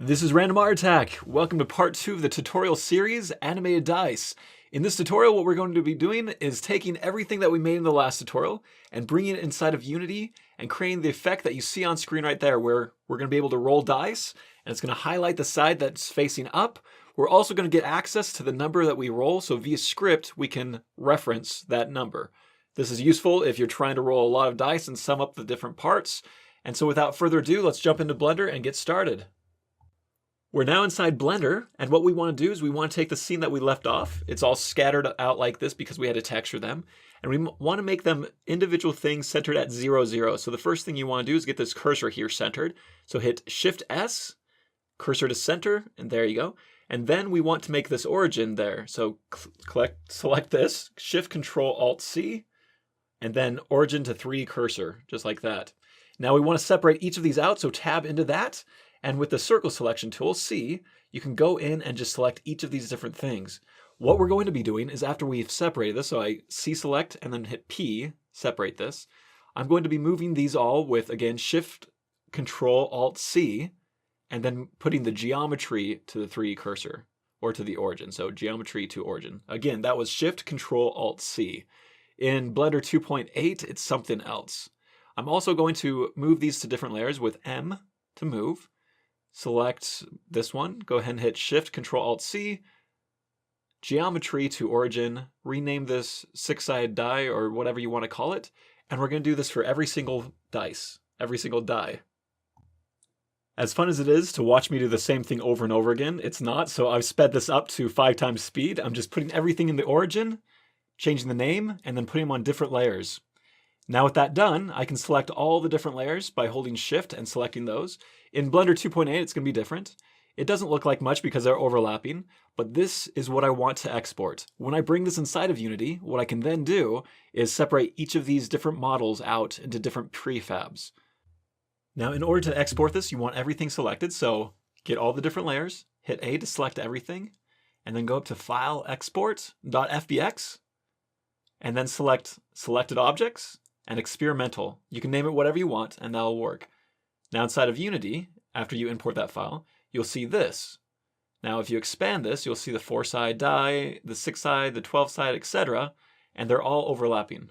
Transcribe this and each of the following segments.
This is Random Art Attack. Welcome to part 2 of the tutorial series, Animated Dice. In this tutorial, what we're going to be doing is taking everything that we made in the last tutorial and bringing it inside of Unity and creating the effect that you see on screen right there, where we're going to be able to roll dice, and it's going to highlight the side that's facing up. We're also going to get access to the number that we roll, so via script, we can reference that number. This is useful if you're trying to roll a lot of dice and sum up the different parts. And so without further ado, let's jump into Blender and get started. We're now inside Blender, and what we want to do is we want to take the scene that we left off. It's all scattered out like this because we had to texture them. And we want to make them individual things centered at 0, 0. So the first thing you want to do is get this cursor here centered. So hit Shift S, cursor to center, and there you go. And then we want to make this origin there. So select this, Shift Control Alt C, and then origin to 3D cursor, just like that. Now we want to separate each of these out, so tab into that. And with the circle selection tool, C, you can go in and just select each of these different things. What we're going to be doing is after we've separated this, so I C select and then hit P, separate this, I'm going to be moving these all with, again, Shift, Control, Alt, C, and then putting the geometry to the 3D cursor, or to the origin, so geometry to origin. Again, that was Shift, Control, Alt, C. In Blender 2.8, it's something else. I'm also going to move these to different layers with M to move. Select this one, go ahead and hit Shift, Control, Alt, C, geometry to origin, rename this 6-sided die or whatever you want to call it, and we're going to do this for every single dice, every single die. As fun as it is to watch me do the same thing over and over again, it's not, so I've sped this up to 5 times speed. I'm just putting everything in the origin, changing the name, and then putting them on different layers. Now with that done, I can select all the different layers by holding Shift and selecting those. In Blender 2.8, it's going to be different. It doesn't look like much because they're overlapping, but this is what I want to export. When I bring this inside of Unity, what I can then do is separate each of these different models out into different prefabs. Now in order to export this, you want everything selected, so get all the different layers, hit A to select everything, and then go up to File, Export, .fbx, and then select Selected Objects, and Experimental. You can name it whatever you want, and that'll work. Now inside of Unity, after you import that file, you'll see this. Now if you expand this, you'll see the 4-side die, the 6-side, the 12-side, etc., and they're all overlapping.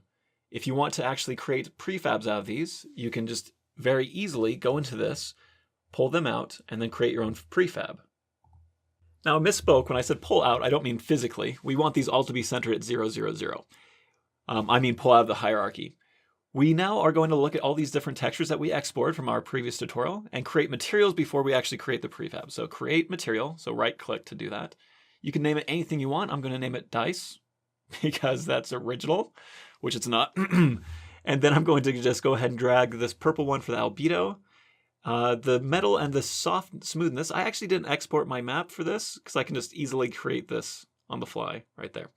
If you want to actually create prefabs out of these, you can just very easily go into this, pull them out, and then create your own prefab. Now I misspoke when I said pull out, I don't mean physically. We want these all to be centered at 0, 0, 0. I mean pull out of the hierarchy. We now are going to look at all these different textures that we exported from our previous tutorial and create materials before we actually create the prefab. So create material, so right click to do that. You can name it anything you want. I'm going to name it dice because that's original, which it's not. And then I'm going to just go ahead and drag this purple one for the albedo. The metal and the soft smoothness, I actually didn't export my map for this because I can just easily create this on the fly right there.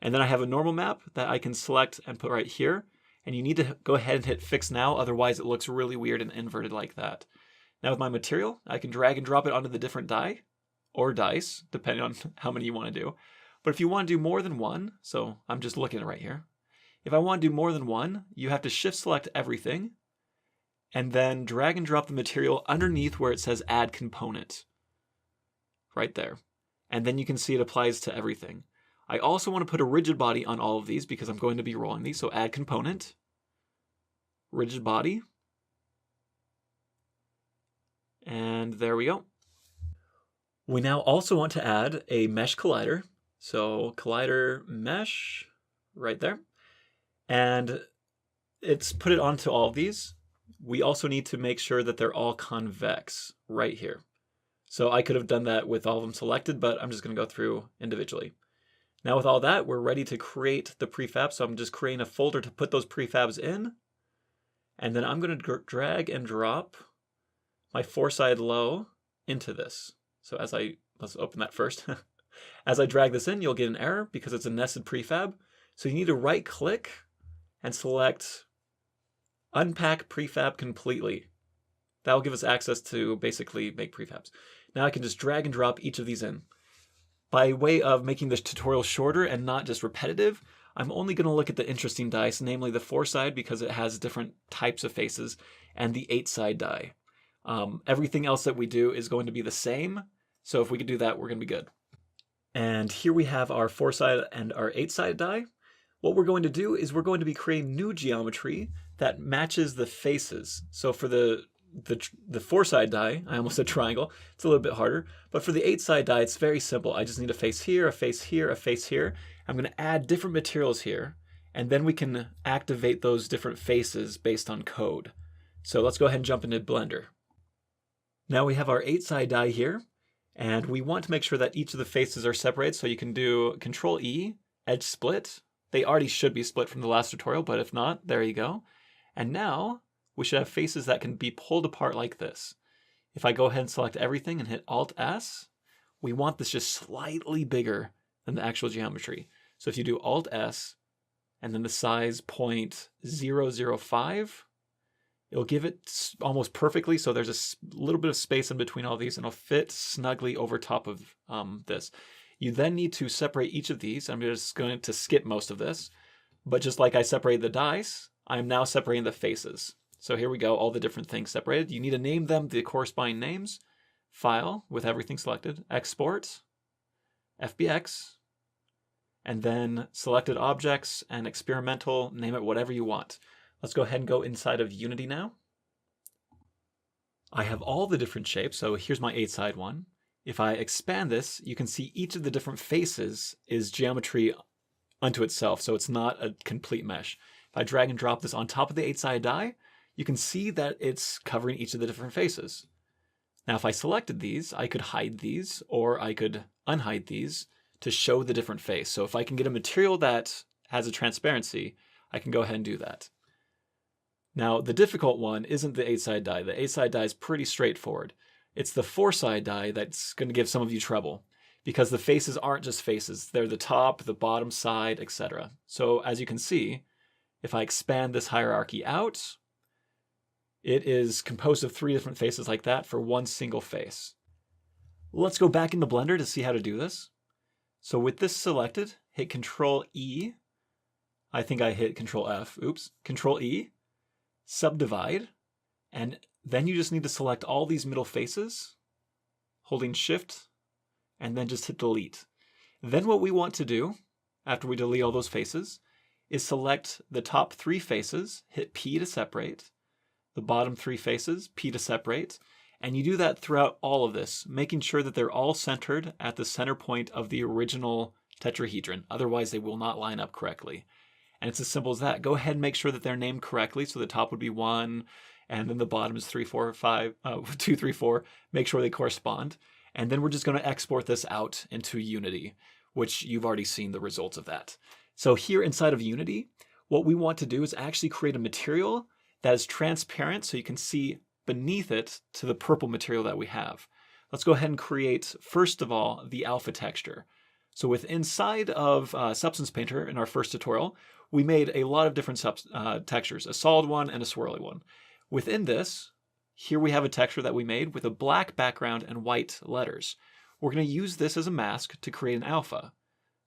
And then I have a normal map that I can select and put right here. And you need to go ahead and hit Fix Now, otherwise it looks really weird and inverted like that. Now with my material, I can drag and drop it onto the different die, or dice, depending on how many you want to do. But if you want to do more than one, so I'm just looking at it right here. If I want to do more than one, you have to Shift Select everything, and then drag and drop the material underneath where it says Add Component. Right there. And then you can see it applies to everything. I also want to put a rigid body on all of these because I'm going to be rolling these. So add component, rigid body, and there we go. We now also want to add a mesh collider. So collider mesh right there. And it's put it onto all of these. We also need to make sure that they're all convex right here. So I could have done that with all of them selected, but I'm just going to go through individually. Now with all that, we're ready to create the prefab. So I'm just creating a folder to put those prefabs in. And then I'm going to drag and drop my 4-side low into this. So let's open that first. As I drag this in, you'll get an error because it's a nested prefab. So you need to right click and select Unpack Prefab Completely. That will give us access to basically make prefabs. Now I can just drag and drop each of these in. By way of making this tutorial shorter and not just repetitive, I'm only going to look at the interesting dice, namely the 4-side because it has different types of faces, and the 8-side die. Everything else that we do is going to be the same. So if we could do that, we're going to be good. And here we have our 4-side and our 8-side die. What we're going to do is we're going to be creating new geometry that matches the faces. So for the 4-side die, I almost said triangle, it's a little bit harder, but for the 8-side die, it's very simple. I just need a face here, a face here, a face here. I'm going to add different materials here, and then we can activate those different faces based on code. So let's go ahead and jump into Blender. Now we have our 8-side die here, and we want to make sure that each of the faces are separated, so you can do Control E, edge split. They already should be split from the last tutorial, but if not, there you go. And now we should have faces that can be pulled apart like this. If I go ahead and select everything and hit Alt-S, we want this just slightly bigger than the actual geometry. So if you do Alt-S and then the size 0.005, it'll give it almost perfectly, so there's a little bit of space in between all these, and it'll fit snugly over top of this. You then need to separate each of these. I'm just going to skip most of this, but just like I separated the dice, I'm now separating the faces. So here we go, all the different things separated. You need to name them the corresponding names. File, with everything selected, Export, FBX, and then selected objects and experimental, name it whatever you want. Let's go ahead and go inside of Unity now. I have all the different shapes, so here's my 8-side one. If I expand this, you can see each of the different faces is geometry unto itself, so it's not a complete mesh. If I drag and drop this on top of the 8-side die, you can see that it's covering each of the different faces. Now if I selected these, I could hide these, or I could unhide these to show the different face. So if I can get a material that has a transparency, I can go ahead and do that. Now, the difficult one isn't the 8-side die. The 8-side die is pretty straightforward. It's the 4-side die that's going to give some of you trouble, because the faces aren't just faces. They're the top, the bottom side, etc. So as you can see, if I expand this hierarchy out, it is composed of 3 different faces like that for one single face. Let's go back into Blender to see how to do this. So with this selected, hit Control E. I think I hit Control F. Oops. Control E. Subdivide, and then you just need to select all these middle faces, holding Shift, and then just hit Delete. Then what we want to do, after we delete all those faces, is select the top 3 faces, hit P to separate, the bottom 3 faces, P to separate, and you do that throughout all of this, making sure that they're all centered at the center point of the original tetrahedron, otherwise they will not line up correctly. And it's as simple as that. Go ahead and make sure that they're named correctly. So the top would be 1, and then the bottom is 2, 3, 4. Make sure they correspond. And then we're just going to export this out into Unity, which you've already seen the results of that. So here inside of Unity, what we want to do is actually create a material that is transparent so you can see beneath it to the purple material that we have. Let's go ahead and create, first of all, the alpha texture. So with inside of Substance Painter in our first tutorial, we made a lot of different textures, a solid one and a swirly one. Within this, here we have a texture that we made with a black background and white letters. We're going to use this as a mask to create an alpha.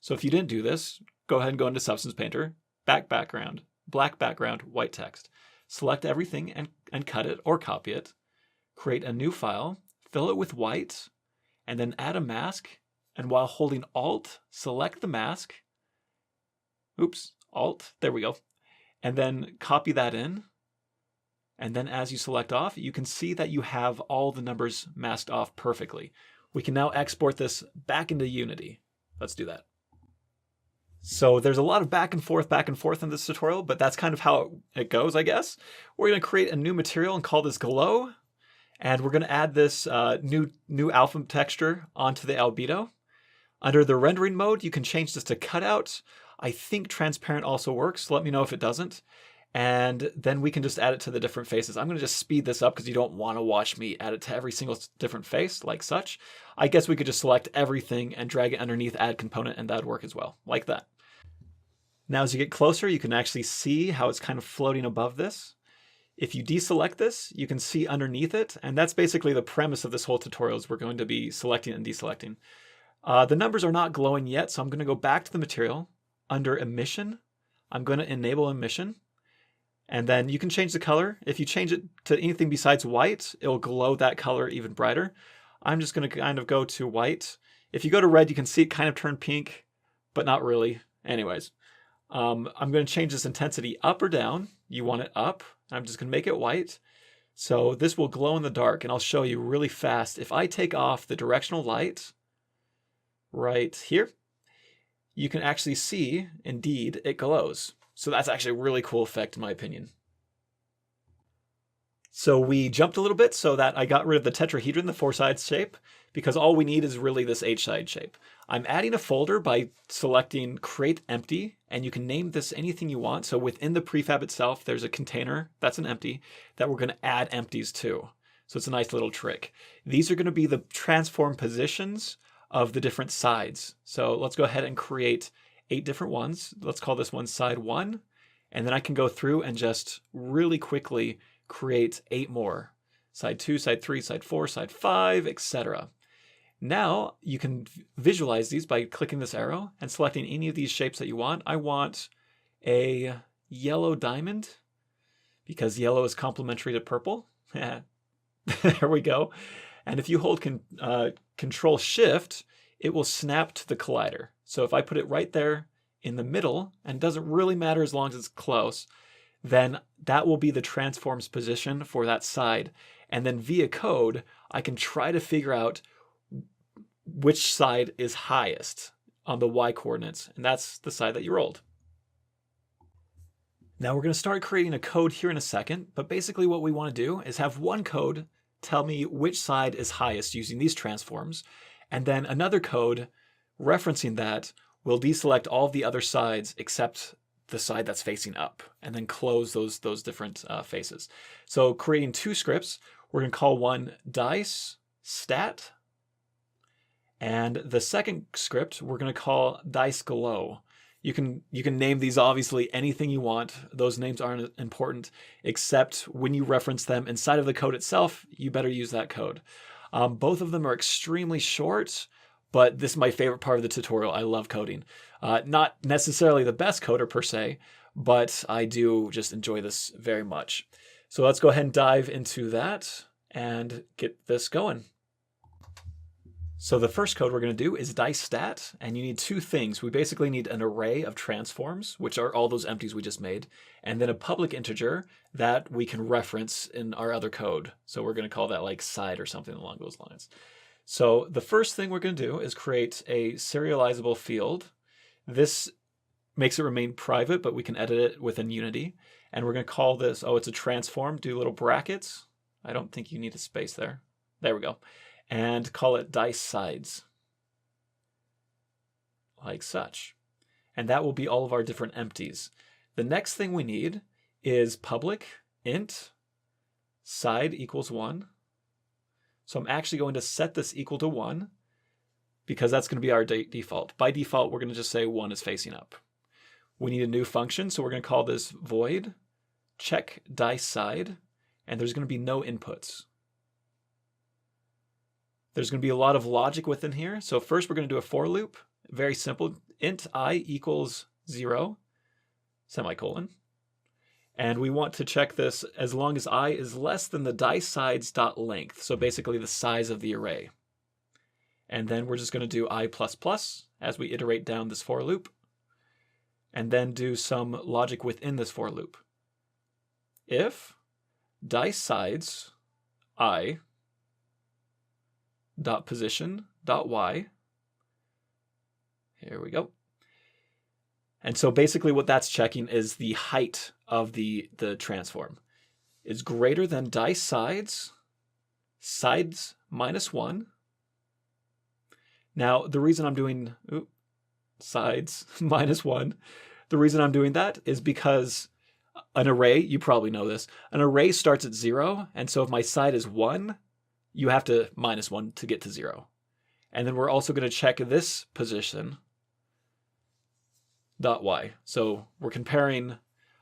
So if you didn't do this, go ahead and go into Substance Painter, black background, white text. Select everything and cut it or copy it. Create a new file, fill it with white, and then add a mask. And while holding Alt, select the mask. Oops, Alt, there we go. And then copy that in. And then as you select off, you can see that you have all the numbers masked off perfectly. We can now export this back into Unity. Let's do that. So there's a lot of back and forth in this tutorial, but that's kind of how it goes, I guess. We're going to create a new material and call this Glow. And we're going to add this new alpha texture onto the albedo. Under the rendering mode, you can change this to cutout. I think transparent also works. Let me know if it doesn't. And then we can just add it to the different faces. I'm going to just speed this up because you don't want to watch me add it to every single different face like such. I guess we could just select everything and drag it underneath add component, and that would work as well, like that. Now as you get closer, you can actually see how it's kind of floating above this. If you deselect this, you can see underneath it, and that's basically the premise of this whole tutorial is we're going to be selecting and deselecting. The numbers are not glowing yet, so I'm going to go back to the material. Under emission, I'm going to enable emission. And then you can change the color. If you change it to anything besides white, it'll glow that color even brighter. I'm just going to kind of go to white. If you go to red, you can see it kind of turn pink, but not really. Anyways, I'm going to change this intensity up or down. You want it up. I'm just going to make it white. So this will glow in the dark, and I'll show you really fast. If I take off the directional light right here, you can actually see, indeed, it glows. So that's actually a really cool effect in my opinion. So we jumped a little bit so that I got rid of the tetrahedron, the 4-sides shape, because all we need is really this H-side shape. I'm adding a folder by selecting create empty, and you can name this anything you want. So within the prefab itself, there's a container that's an empty that we're going to add empties to. So it's a nice little trick. These are going to be the transform positions of the different sides. So let's go ahead and create 8 different ones. Let's call this one side 1. And then I can go through and just really quickly create 8 more. Side 2, side 3, side 4, side 5, etc. Now you can visualize these by clicking this arrow and selecting any of these shapes that you want. I want a yellow diamond because yellow is complementary to purple. There we go. And if you hold Control Shift, it will snap to the collider. So if I put it right there in the middle, and it doesn't really matter as long as it's close, then that will be the transforms position for that side. And then via code, I can try to figure out which side is highest on the Y coordinates, and that's the side that you rolled. Now we're going to start creating a code here in a second, but basically what we want to do is have one code tell me which side is highest using these transforms, and then another code referencing that will deselect all of the other sides except the side that's facing up, and then close those different faces. So creating 2 scripts, we're going to call one Dicestat, and the second script we're going to call Diceglow. You can name these obviously anything you want. Those names aren't important, except when you reference them inside of the code itself, you better use that code. Both of them are extremely short, but this is my favorite part of the tutorial. I love coding. Not necessarily the best coder per se, but I do just enjoy this very much. So let's go ahead and dive into that and get this going. So the first code we're going to do is Dicestat, and you need 2 things. We basically need an array of transforms, which are all those empties we just made, and then a public integer that we can reference in our other code. So we're going to call that like side or something along those lines. So the first thing we're going to do is create a serializable field. This makes it remain private, but we can edit it within Unity. And we're going to call this, oh, it's a transform, do little brackets. I don't think you need a space there. There we go. And call it Dicesides, like such. And that will be all of our different empties. The next thing we need is public int side equals 1. So I'm actually going to set this equal to 1 because that's going to be our default. By default, we're going to just say 1 is facing up. We need a new function, so we're going to call this void check Diceside, and there's going to be no inputs. There's going to be a lot of logic within here. So first we're going to do a for loop. Very simple. Int I equals 0, semicolon. And we want to check this as long as I is less than the dicesides.length. So basically the size of the array. And then we're just going to do I++ as we iterate down this for loop. And then do some logic within this for loop. If dicesides I dot position dot y. Here we go. And so basically what that's checking is the height of the transform is greater than dicesides sides minus 1. Now the reason I'm doing sides minus 1, the reason I'm doing that is because an array, you probably know this, an array starts at 0, and so if my side is 1, you have to minus 1 to get to 0. And then we're also going to check this position dot y. So we're comparing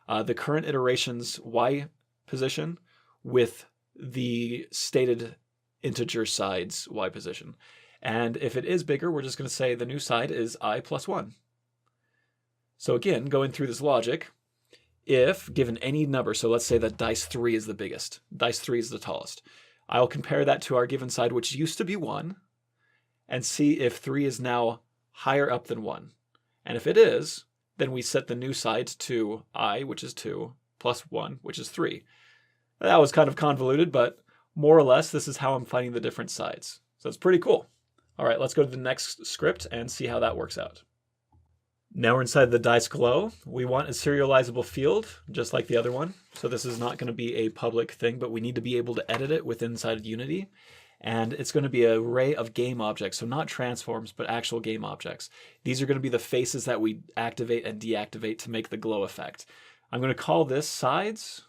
the current iteration's y position with the stated integer side's y position. And if it is bigger, we're just going to say the new side is I+1. So again, going through this logic, if given any number, so let's say that dice 3 is the biggest, dice 3 is the tallest, I'll compare that to our given side, which used to be 1, and see if 3 is now higher up than 1. And if it is, then we set the new side to I, which is 2, plus 1, which is 3. That was kind of convoluted, but more or less, this is how I'm finding the different sides. So it's pretty cool. All right, let's go to the next script and see how that works out. Now we're inside the dice glow. We want a serializable field, just like the other one. So this is not going to be a public thing, but we need to be able to edit it within inside Unity. And it's going to be an array of game objects, so not transforms, but actual game objects. These are going to be the faces that we activate and deactivate to make the glow effect. I'm going to call this sides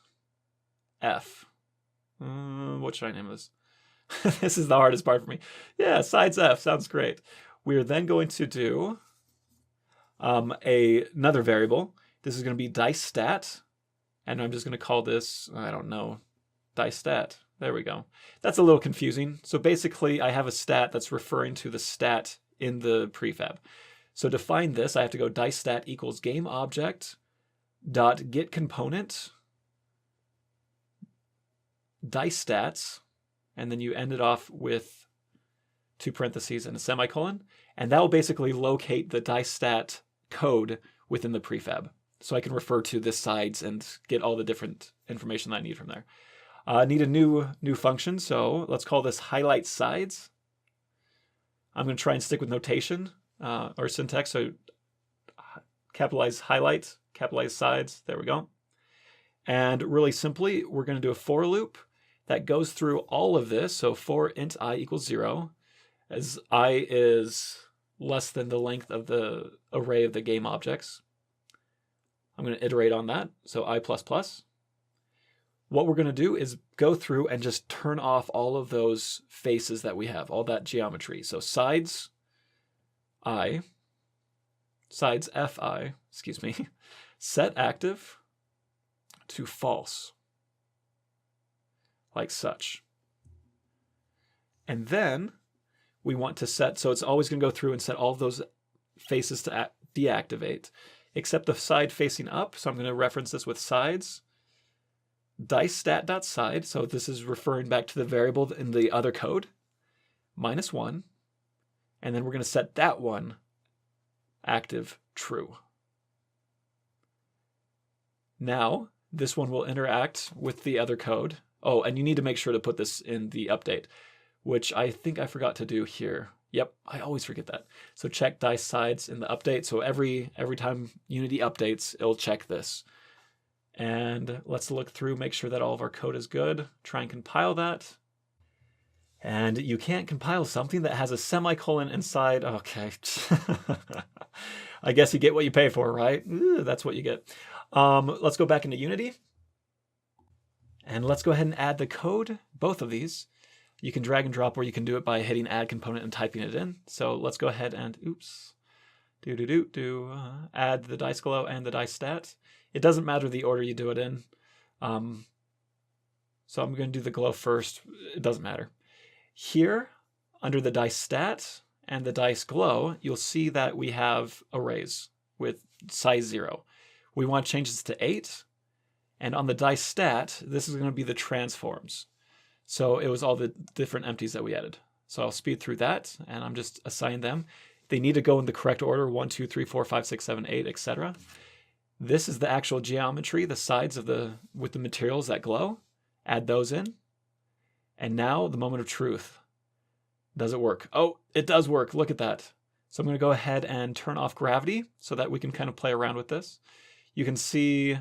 F. What should I name this? This is the hardest part for me. Yeah, sides F sounds great. We're then going to do another variable. This is going to be Dicestat, and I'm just going to call this, I don't know, Dicestat. There we go. That's a little confusing. So basically, I have a stat that's referring to the stat in the prefab. So to find this, I have to go Dicestat equals game object dot get component Dicestats, and then you end it off with 2 parentheses and a semicolon, and that will basically locate the Dicestat code within the prefab. So I can refer to this sides and get all the different information that I need from there. I need a new function, so let's call this highlight sides. I'm going to try and stick with notation or syntax, so capitalize highlight, capitalize sides, there we go. And really simply, we're going to do a for loop that goes through all of this. So for int I equals 0, as I is less than the length of the array of the game objects. I'm going to iterate on that, so I++. What we're going to do is go through and just turn off all of those faces that we have, all that geometry. So sides I, sides Fi, excuse me, set active to false, like such. And then we want to set, so it's always going to go through and set all of those faces to deactivate, except the side facing up. So I'm going to reference this with sides, Dicestat.side, so this is referring back to the variable in the other code, -1, and then we're going to set that one active true. Now, this one will interact with the other code. Oh, and you need to make sure to put this in the update, which I think I forgot to do here. Yep, I always forget that. So check dice sides in the update. So every time Unity updates, it'll check this. And let's look through, make sure that all of our code is good. Try and compile that. And you can't compile something that has a semicolon inside. Okay. I guess you get what you pay for, right? That's what you get. Let's go back into Unity. And let's go ahead and add the code, both of these. You can drag and drop, or you can do it by hitting add component and typing it in. So let's go ahead and, add the dice glow and the Dicestat. It doesn't matter the order you do it in. So I'm going to do the glow first. It doesn't matter. Here, under the Dicestat and the dice glow, you'll see that we have arrays with size 0. We want to change this to 8. And on the Dicestat, this is going to be the transforms. So it was all the different empties that we added. So I'll speed through that, and I'm just assigning them. They need to go in the correct order, 1, 2, 3, 4, 5, 6, 7, 8, etc. This is the actual geometry, the sides of with the materials that glow. Add those in. And now the moment of truth. Does it work? Oh, it does work. Look at that. So I'm going to go ahead and turn off gravity so that we can kind of play around with this. You can see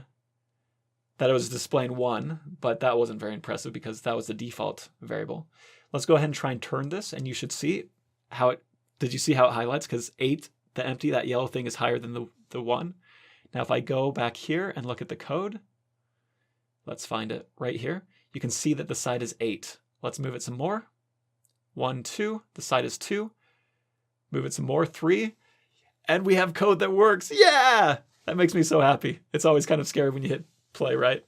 that it was displaying 1, but that wasn't very impressive because that was the default variable. Let's go ahead and try and turn this, and you should see how it, did you see how it highlights? Because 8, the empty, that yellow thing is higher than the 1. Now if I go back here and look at the code, let's find it right here. You can see that the side is 8. Let's move it some more. 1, 2, the side is 2. Move it some more, 3. And we have code that works. Yeah! That makes me so happy. It's always kind of scary when you hit play, right?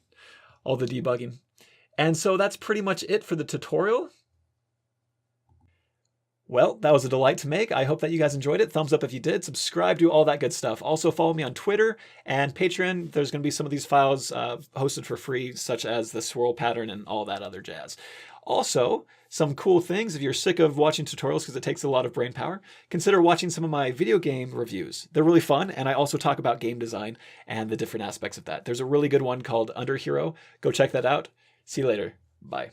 All the debugging. And so that's pretty much it for the tutorial. Well, that was a delight to make. I hope that you guys enjoyed it. Thumbs up if you did. Subscribe, do all that good stuff. Also follow me on Twitter and Patreon. There's going to be some of these files hosted for free, such as the swirl pattern and all that other jazz. Also, some cool things, if you're sick of watching tutorials because it takes a lot of brain power, consider watching some of my video game reviews. They're really fun, and I also talk about game design and the different aspects of that. There's a really good one called Under Hero. Go check that out. See you later. Bye.